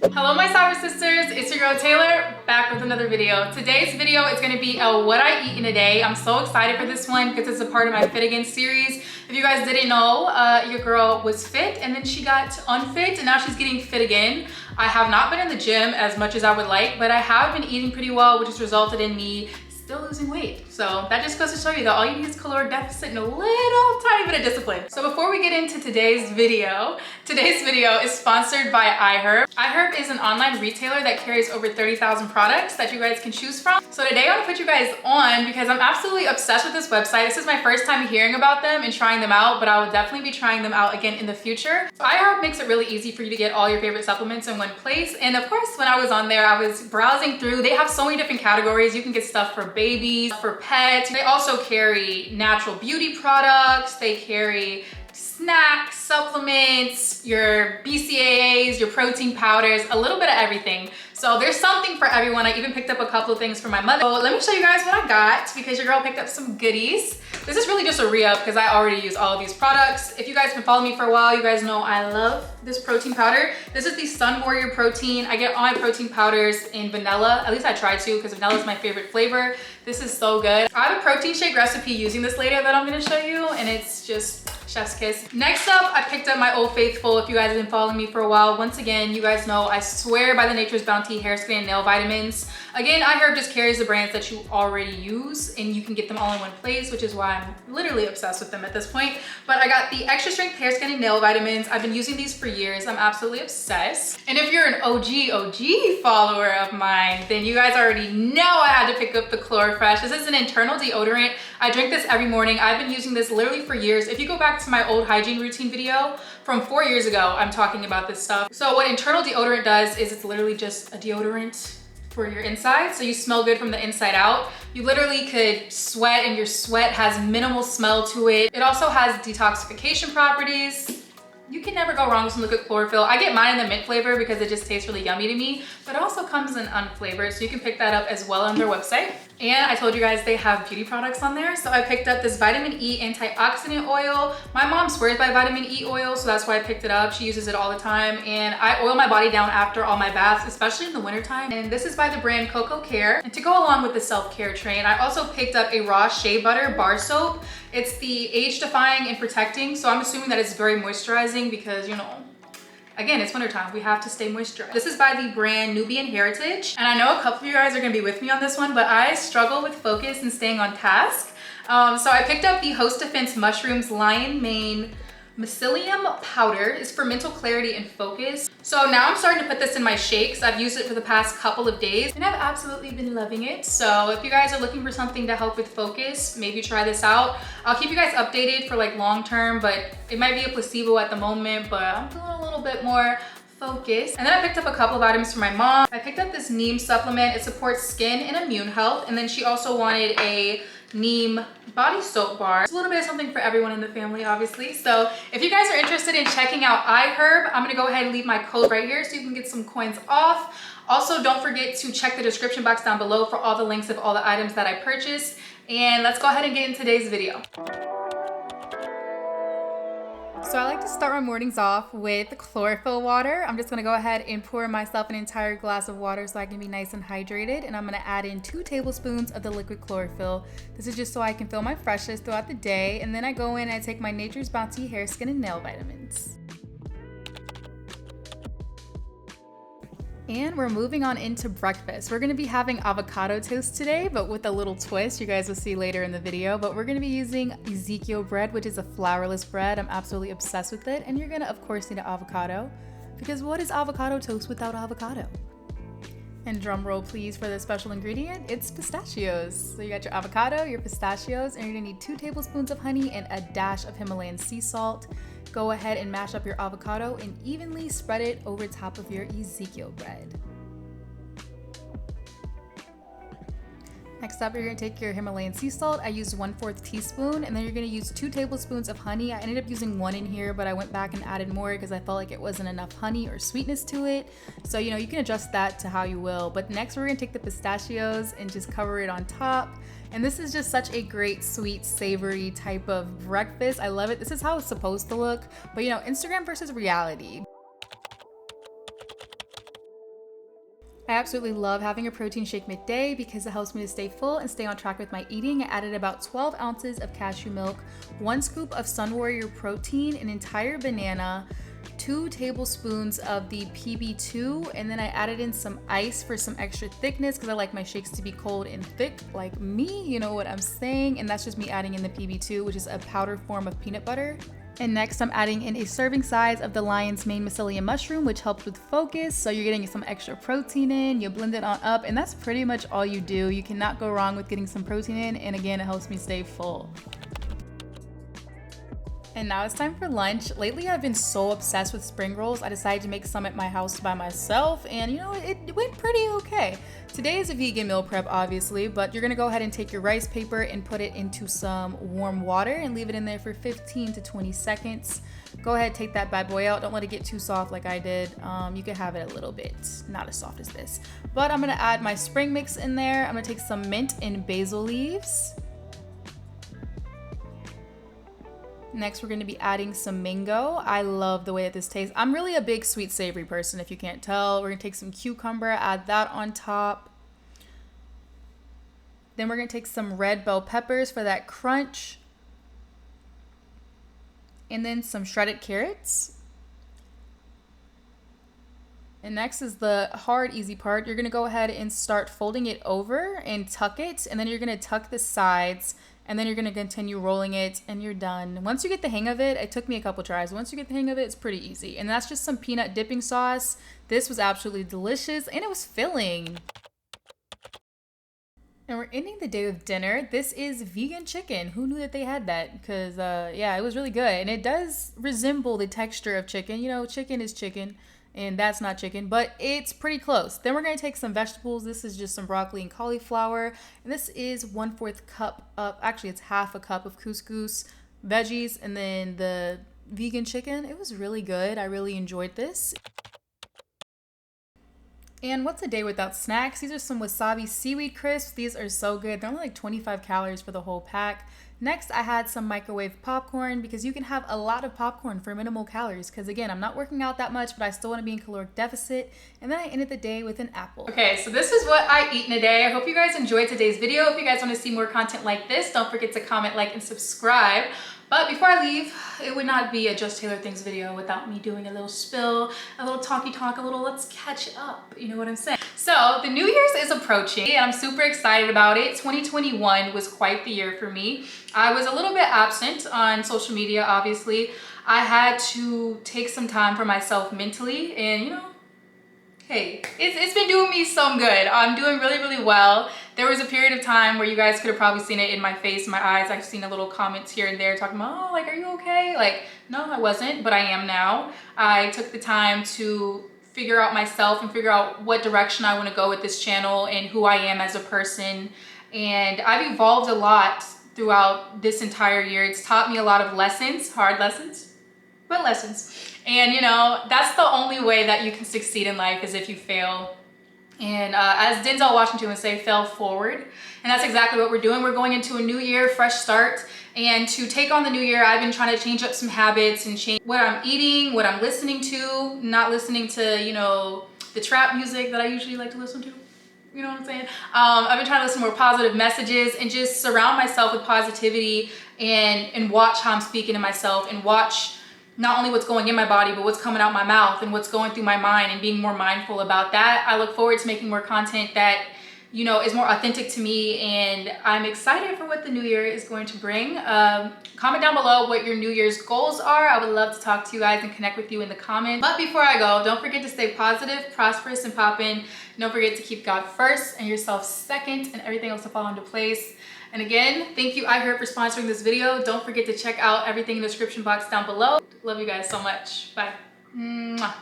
Hello my sour sisters, it's your girl Taylor, back with another video. Today's video is going to be a what I eat in a day. I'm so excited for this one because it's a part of my Fit Again series. If you guys didn't know, your girl was fit and then she got unfit and now she's getting fit again. I have not been in the gym as much as I would like, but I have been eating pretty well, which has resulted in me still losing weight. So that just goes to show you that all you need is caloric deficit and a little tiny bit of discipline. So before we get into today's video is sponsored by iHerb. iHerb is an online retailer that carries over 30,000 products that you guys can choose from. So today I want to put you guys on because I'm absolutely obsessed with this website. This is my first time hearing about them and trying them out, but I will definitely be trying them out again in the future. So iHerb makes it really easy for you to get all your favorite supplements in one place. And of course, when I was on there, I was browsing through. They have so many different categories. You can get stuff for babies, for pets. They also carry natural beauty products. They carry snacks, supplements, your BCAAs, your protein powders, a little bit of everything. So there's something for everyone. I even picked up a couple of things for my mother. So let me show you guys what I got because your girl picked up some goodies. This is really just a re-up because I already use all of these products. If you guys have been following me for a while, you guys know I love this protein powder. This is the Sunwarrior protein. I get all my protein powders in vanilla. At least I try to because vanilla is my favorite flavor. This is so good. I have a protein shake recipe using this later that I'm gonna show you and it's just chef's kiss. Next up, I picked up my Old Faithful. If you guys have been following me for a while, once again, you guys know I swear by the Nature's Bounty hair, skin, and nail vitamins. Again, iHerb just carries the brands that you already use and you can get them all in one place, which is why I'm literally obsessed with them at this point. But I got the extra strength hair, skin, and nail vitamins. I've been using these for years. I'm absolutely obsessed. And if you're an OG follower of mine, then you guys already know I had to pick up the Chlorofresh. This is an internal deodorant. I drink this every morning. I've been using this literally for years. If you go back to my old hygiene routine video from 4 years ago, I'm talking about this stuff. So what internal deodorant does is it's literally just a deodorant for your inside. So you smell good from the inside out. You literally could sweat and your sweat has minimal smell to it. It also has detoxification properties. You can never go wrong with some liquid chlorophyll. I get mine in the mint flavor because it just tastes really yummy to me, but it also comes in unflavored, so you can pick that up as well on their website. And I told you guys they have beauty products on there. So I picked up this vitamin E antioxidant oil. My mom swears by vitamin E oil, so that's why I picked it up. She uses it all the time. And I oil my body down after all my baths, especially in the wintertime. And this is by the brand Cococare. And to go along with the self-care train, I also picked up a raw shea butter bar soap. It's the age-defying and protecting, so I'm assuming that it's very moisturizing because, you know, again, it's wintertime. We have to stay moisturized. This is by the brand Nubian Heritage. And I know a couple of you guys are gonna be with me on this one, but I struggle with focus and staying on task. So I picked up the Host Defense Mushrooms Lion Mane Mycelium powder. Is for mental clarity and focus. So now I'm starting to put this in my shakes. I've used it for the past couple of days and I've absolutely been loving it. So if you guys are looking for something to help with focus, maybe try this out. I'll keep you guys updated for like long term, but it might be a placebo at the moment, but I'm feeling a little bit more focused. And then I picked up a couple of items for my mom. I picked up this Neem supplement. It supports skin and immune health. And then she also wanted a Neem body soap bar. It's a little bit of something for everyone in the family, obviously. So if you guys are interested in checking out iHerb, I'm gonna go ahead and leave my code right here so you can get some coins off. Also, don't forget to check the description box down below for all the links of all the items that I purchased. And let's go ahead and get into today's video. So I like to start my mornings off with chlorophyll water. I'm just gonna go ahead and pour myself an entire glass of water so I can be nice and hydrated. And I'm gonna add in 2 tablespoons of the liquid chlorophyll. This is just so I can feel my freshness throughout the day. And then I go in and I take my Nature's Bounty hair, skin, and nail vitamins. And we're moving on into breakfast. We're gonna be having avocado toast today, but with a little twist. You guys will see later in the video, but we're gonna be using Ezekiel bread, which is a flourless bread. I'm absolutely obsessed with it. And you're gonna, of course, need an avocado because what is avocado toast without avocado? And drum roll please for the special ingredient, it's pistachios. So you got your avocado, your pistachios, and you're gonna need 2 tablespoons of honey and a dash of Himalayan sea salt. Go ahead and mash up your avocado and evenly spread it over top of your Ezekiel bread. Next up, you're gonna take your Himalayan sea salt. I used 1/4 teaspoon, and then you're gonna use 2 tablespoons of honey. I ended up using 1 in here, but I went back and added more because I felt like it wasn't enough honey or sweetness to it. So, you know, you can adjust that to how you will. But next, we're gonna take the pistachios and just cover it on top. And this is just such a great, sweet, savory type of breakfast. I love it. This is how it's supposed to look. But you know, Instagram versus reality. I absolutely love having a protein shake midday because it helps me to stay full and stay on track with my eating. I added about 12 ounces of cashew milk, 1 scoop of Sunwarrior protein, an entire banana, 2 tablespoons of the PB2, and then I added in some ice for some extra thickness because I like my shakes to be cold and thick like me, you know what I'm saying? And that's just me adding in the PB2, which is a powder form of peanut butter. And next I'm adding in a serving size of the lion's mane mycelium mushroom, which helps with focus. So you're getting some extra protein in, you blend it on up, and that's pretty much all you do. You cannot go wrong with getting some protein in, and again, it helps me stay full. And now it's time for lunch. Lately, I've been so obsessed with spring rolls, I decided to make some at my house by myself, and you know, it went pretty okay. Today is a vegan meal prep, obviously, but you're gonna go ahead and take your rice paper and put it into some warm water and leave it in there for 15 to 20 seconds. Go ahead, take that bad boy out. Don't let it get too soft like I did. You can have it a little bit, not as soft as this. But I'm gonna add my spring mix in there. I'm gonna take some mint and basil leaves. Next, we're going to be adding some mango. I love the way that this tastes. I'm really a big sweet savory person, if you can't tell. We're going to take some cucumber, add that on top. Then we're going to take some red bell peppers for that crunch. And then some shredded carrots. And next is the hard, easy part. You're going to go ahead and start folding it over and tuck it. And then you're going to tuck the sides. And then you're going to continue rolling it and you're done. Once you get the hang of it, it took me a couple tries. Once you get the hang of it, it's pretty easy. And that's just some peanut dipping sauce. This was absolutely delicious and it was filling. And we're ending the day with dinner. This is vegan chicken. Who knew that they had that? Because yeah, it was really good. And it does resemble the texture of chicken. You know, chicken is chicken. And that's not chicken, but it's pretty close. Then we're gonna take some vegetables. This is just some broccoli and cauliflower. And this is 1/4 cup of, actually it's half a cup of couscous, veggies, and then the vegan chicken. It was really good. I really enjoyed this. And what's a day without snacks? These are some wasabi seaweed crisps. These are so good. They're only like 25 calories for the whole pack. Next, I had some microwave popcorn because you can have a lot of popcorn for minimal calories. Because again, I'm not working out that much, but I still want to be in caloric deficit. And then I ended the day with an apple. Okay, so this is what I eat in a day. I hope you guys enjoyed today's video. If you guys want to see more content like this, don't forget to comment, like, and subscribe. But before I leave, it would not be a Just Taylor Things video without me doing a little spill, a little talky talk, a little let's catch up. You know what I'm saying? So the New Year's is approaching and I'm super excited about it. 2021 was quite the year for me. I was a little bit absent on social media, obviously. I had to take some time for myself mentally and you know, hey, it's been doing me some good. I'm doing really, really well. There was a period of time where you guys could have probably seen it in my face, my eyes. I've seen a little comments here and there talking about, oh, like, are you okay? Like, no, I wasn't, but I am now. I took the time to figure out myself and figure out what direction I want to go with this channel and who I am as a person. And I've evolved a lot throughout this entire year. It's taught me a lot of lessons, hard lessons, but lessons. And you know, that's the only way that you can succeed in life is if you fail. And as Denzel Washington would say, fail forward. And that's exactly what we're doing. We're going into a new year, fresh start. And to take on the new year, I've been trying to change up some habits and change what I'm eating, what I'm listening to, not listening to, you know, the trap music that I usually like to listen to. You know what I'm saying? I've been trying to listen to more positive messages and just surround myself with positivity and watch how I'm speaking to myself and watch not only what's going in my body, but what's coming out my mouth and what's going through my mind and being more mindful about that. I look forward to making more content that, you know, is more authentic to me, and I'm excited for what the new year is going to bring. Comment down below what your New Year's goals are. I would love to talk to you guys and connect with you in the comments. But before I go, don't forget to stay positive, prosperous, and poppin'. Don't forget to keep God first and yourself second and everything else to fall into place. And again, thank you iHeart for sponsoring this video. Don't forget to check out everything in the description box down below. Love you guys so much. Bye. Mwah.